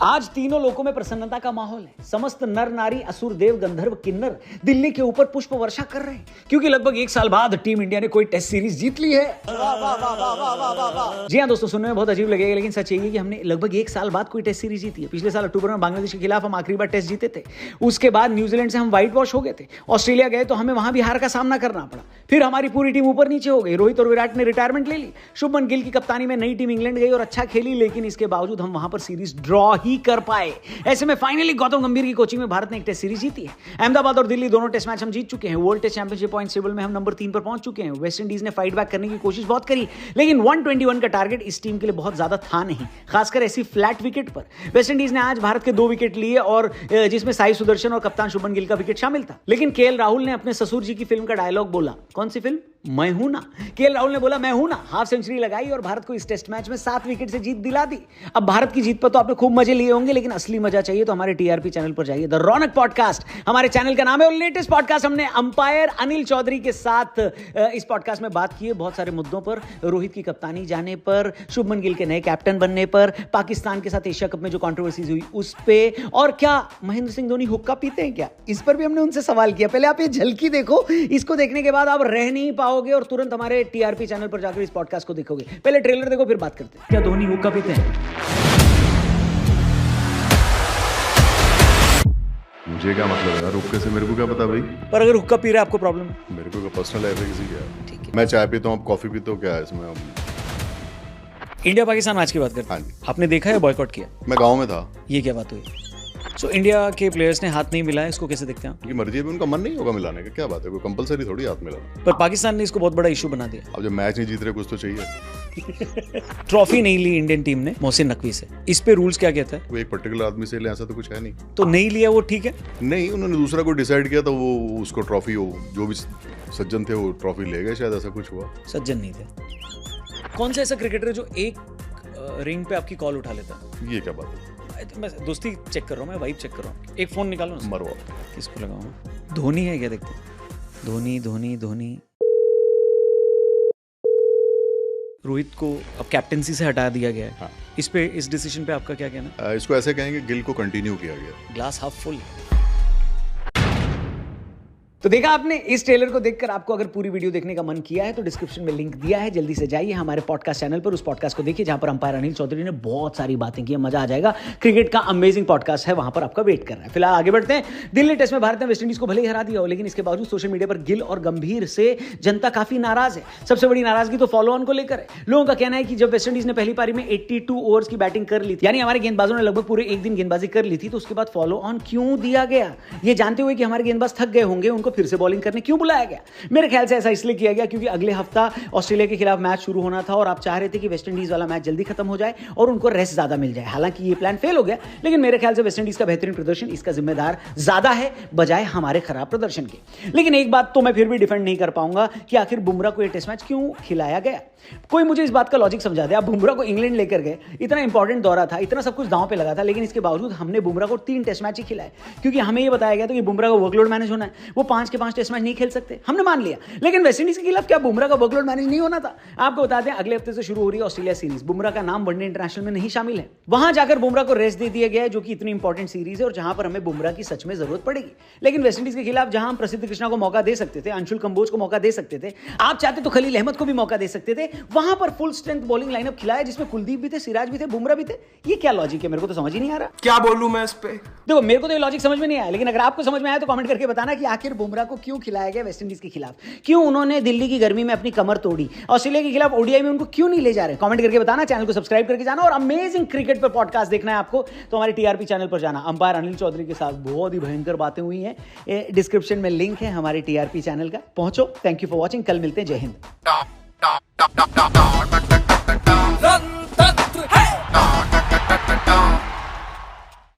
आज तीनों लोकों में प्रसन्नता का माहौल है। समस्त नर नारी असुर देव गंधर्व किन्नर दिल्ली के ऊपर पुष्प वर्षा कर रहे हैं क्योंकि लगभग 1 साल बाद टीम इंडिया ने कोई टेस्ट सीरीज जीत ली है। जी हाँ दोस्तों, सुनने में बहुत अजीब लगेगा लेकिन सच यही है कि हमने लगभग 1 साल बाद कोई टेस्ट सीरीज जीती है। पिछले साल अक्टूबर में बांग्लादेश के खिलाफ हम आखिरी बार टेस्ट जीते थे। उसके बाद न्यूजीलैंड से हम व्हाइट वॉश हो गए थे। ऑस्ट्रेलिया गए तो हमें वहां भी हार का सामना करना पड़ा। फिर हमारी पूरी टीम ऊपर नीचे हो गई। रोहित और विराट ने रिटायरमेंट ले ली। शुभमन गिल की कप्तानी में नई टीम इंग्लैंड गई और अच्छा खेली, लेकिन इसके बावजूद हम वहां पर सीरीज ड्रॉ ही कर पाए। ऐसे में फाइनली गौतम गंभीर की कोचिंग में भारत ने एक टेस्ट सीरीज जीती है। अहमदाबाद और दिल्ली दोनों टेस्ट मैच हम जीत चुके हैं। World test championship points table में हम नंबर 3 पर पहुंच चुके हैं। वेस्ट इंडीज ने फाइट बैक करने की कोशिश बहुत करी, लेकिन 121 का टारगेट इस टीम के लिए बहुत ज्यादा था नहीं, खासकर ऐसी फ्लैट विकेट पर। वेस्ट इंडीज ने आज भारत के 2 विकेट लिए और जिसमें साई सुदर्शन और कप्तान शुभमन गिल का विकेट शामिल था। लेकिन केएल राहुल ने अपने ससुर जी की फिल्म का डायलॉग बोला। कौन सी फिल्म? मैं हूं ना। केएल राहुल ने बोला मैं हूं ना, हाफ सेंचुरी लगाई और भारत को इस टेस्ट मैच में 7 विकेट से जीत दिला दी। अब भारत की जीत पर तो आपने खूब मजे लिए होंगे, लेकिन असली मजा चाहिए तो हमारे टीआरपी चैनल पर जाइए। द रौनक पॉडकास्ट हमारे चैनल का नाम है और लेटेस्ट पॉडकास्ट हमने अंपायर अनिल चौधरी के साथ इस पॉडकास्ट में बात की है बहुत सारे मुद्दों पर। रोहित की कप्तानी जाने पर, शुभमन गिल के नए कैप्टन बनने पर, पाकिस्तान के साथ एशिया कप में जो कंट्रोवर्सीज हुई उस पे, और क्या महेंद्र सिंह धोनी हुक्का पीते हैं क्या, इस पर भी हमने उनसे सवाल किया। पहले आप ये झलकी देखो, इसको देखने के बाद आप रह नहीं पाओगे और तुरंत हमारे टीआरपी चैनल पर जाकर इस पॉडकास्ट को देखोगे। पहले ट्रेलर देखो फिर बात करते हैं। क्या धोनी हुक्का पीते हैं? मुझे क्या मतलब है यार हुक्के से, मेरे को क्या पता भाई। पर अगर हुक्का पी रहे हैं आपको प्रॉब्लम है? मेरे को पर्सनल लाइफ है किसी की। ठीक है, मैं चाय पीता हूँ, आप कॉफी पीते हो, क्या है इसमें? इंडिया पाकिस्तान मैच की बात करते हैं। हाँ जी। आपने देखा है बॉयकॉट किया? मैं गाँव में था। ये क्या बात हुई? सो इंडिया के प्लेयर्स ने हाथ नहीं मिलाया, इसको कैसे देखते हैं आप? उनकी मर्जी है, उनका मन नहीं होगा मिलाने का, क्या बात है? कोई कंपलसरी थोड़ी हाथ मिलाना। पर पाकिस्तान ने इसको बहुत बड़ा इशू बना दिया। अब जब मैच नहीं जीत रहे कुछ तो चाहिए। ट्रॉफी नहीं ली इंडियन टीम ने मोहसिन नकवी से, इस पे रूल्स क्या कहता है? वो एक पर्टिकुलर आदमी से ले, ऐसा तो कुछ है नहीं। तो नहीं लिया वो ठीक है? नहीं, उन्होंने दूसरा को डिसाइड किया तो वो उसको ट्रॉफी, जो भी सज्जन थे वो ट्रॉफी ले गए, शायद ऐसा कुछ हुआ। सज्जन नहीं थे। कौन सा ऐसा क्रिकेटर है जो एक रिंग पे आपकी कॉल उठा लेता? ये क्या बात है? मैं दोस्ती चेक कर रहा हूँ, मैं वाइब चेक कर रहा हूँ। एक फोन निकालो ना। मरवा किसको लगाऊं? धोनी है क्या? देखते हैं। धोनी धोनी धोनी। रोहित को अब कैप्टेंसी से हटा दिया गया है। हाँ। इस डिसीजन पे आपका क्या कहना है? इसको ऐसे कहेंगे गिल को कंटिन्यू किया गया। Glass half full. तो देखा आपने, इस ट्रेलर को देखकर आपको अगर पूरी वीडियो देखने का मन किया है तो डिस्क्रिप्शन में लिंक दिया है, जल्दी से जाइए हमारे पॉडकास्ट चैनल पर, उस पॉडकास्ट को देखिए जहां पर अंपायर अनिल चौधरी ने बहुत सारी बातें की। मजा आ जाएगा। क्रिकेट का अमेजिंग पॉडकास्ट है, वहां पर आपका वेट कर रहा है। फिलहाल आगे बढ़ते हैं। दिल्ली टेस्ट में भारत ने वेस्टइंडीज को भले ही हरा दिया हो, लेकिन इसके बावजूद सोशल मीडिया पर गिल और गंभीर से जनता काफी नाराज है। सबसे बड़ी नाराजगी तो फॉलो ऑन को लेकर है। लोगों का कहना है कि जब वेस्टइंडीज ने पहली पारी में 82 ओवर्स की बैटिंग कर ली थी, यानी हमारे गेंदबाजों ने लगभग पूरे एक दिन गेंदबाजी कर ली थी, तो उसके बाद फॉलो ऑन क्यों दिया गया? ये जानते हुए कि हमारे गेंदबाज थक गए होंगे, उनको फिर से बॉलिंग करने क्यों बुलाया गया? मेरे ख्याल से ऐसा इसलिए किया गया क्योंकि अगले हफ्ता ऑस्ट्रेलिया के खिलाफ मैच शुरू होना था और आप चाह रहे थे कि वेस्टइंडीज वाला मैच जल्दी खत्म हो जाए और उनको रेस्ट ज्यादा मिल जाए। हालांकि ये प्लान फेल हो गया, लेकिन मेरे ख्याल से वेस्टइंडीज का बेहतरीन प्रदर्शन इसका जिम्मेदार ज्यादा है बजाय हमारे खराब प्रदर्शन के। लेकिन एक बात तो मैं फिर भी डिफेंड नहीं कर पाऊंगा कि आखिर बुमराह को यह टेस्ट मैच क्यों खिलाया गया। कोई मुझे इस बात का लॉजिक समझा दे। आप बुमराह को इंग्लैंड लेकर गए, इतना इंपॉर्टेंट दौरा था, इतना सब कुछ दांव पे लगा था, लेकिन इसके बावजूद हमने बुमराह को 3 टेस्ट मैच ही खिलाए क्योंकि हमें यह बताया गया था कि बुमराह का वर्कलोड मैनेज होना है, वो 5 के 5 टेस्ट मैच नहीं खेल सकते। हमने मान लिया, लेकिन वेस्टइंडीज के खिलाफ क्या बुमराह का वर्कलोड मैनेज नहीं होना था? आपको बता दें अगले हफ्ते से शुरू हो रही है ऑस्ट्रेलिया सीरीज। बुमराह का नाम वनडे इंटरनेशनल में नहीं शामिल है। वहां जाकर बुमराह को रेस्ट दे दिया गया है, जो कि इतनी इंपॉर्टेंट सीरीज है और जहां पर हमें बुमराह की सच में जरूरत पड़ेगी। लेकिन वेस्टइंडीज के खिलाफ जहां हम प्रसिद्ध कृष्णा को मौका दे सकते थे, अंशुल कंबोज को मौका दे सकते थे, आप चाहते तो खलील अहमद को भी मौका दे सकते थे, वहां पर फुल स्ट्रेंथ बॉलिंग लाइनअप खिलाया जिसमें कुलदीप भी थे, सिराज भी थे, बुमराह भी थे। ये क्या लॉजिक है? मेरे को तो समझ ही नहीं आ रहा। क्या बोलूं मैं इस पे? देखो, मेरे को तो ये लॉजिक समझ में नहीं आया, लेकिन अगर आपको समझ में आया तो कमेंट करके बताना कि आखिर बुमराह को क्यों खिलाया गया वेस्टइंडीज के खिलाफ। क्यों उन्होंने दिल्ली की गर्मी में अपनी कमर तोड़ी? ऑस्ट्रेलिया के खिलाफ ओडीआई में उनको क्यों नहीं ले जा रहे? कमेंट करके बताना। चैनल को सब्सक्राइब करके जाना और अमेजिंग क्रिकेट पर पॉडकास्ट देखना है आपको तो हमारे टीआरपी चैनल पर जाना। अंपायर अनिल चौधरी के साथ बहुत ही भयंकर बातें हुई हैं। डिस्क्रिप्शन में लिंक है हमारे टीआरपी चैनल का, पहुंचो। Thank you for watching. कल मिलते हैं। जय हिंद।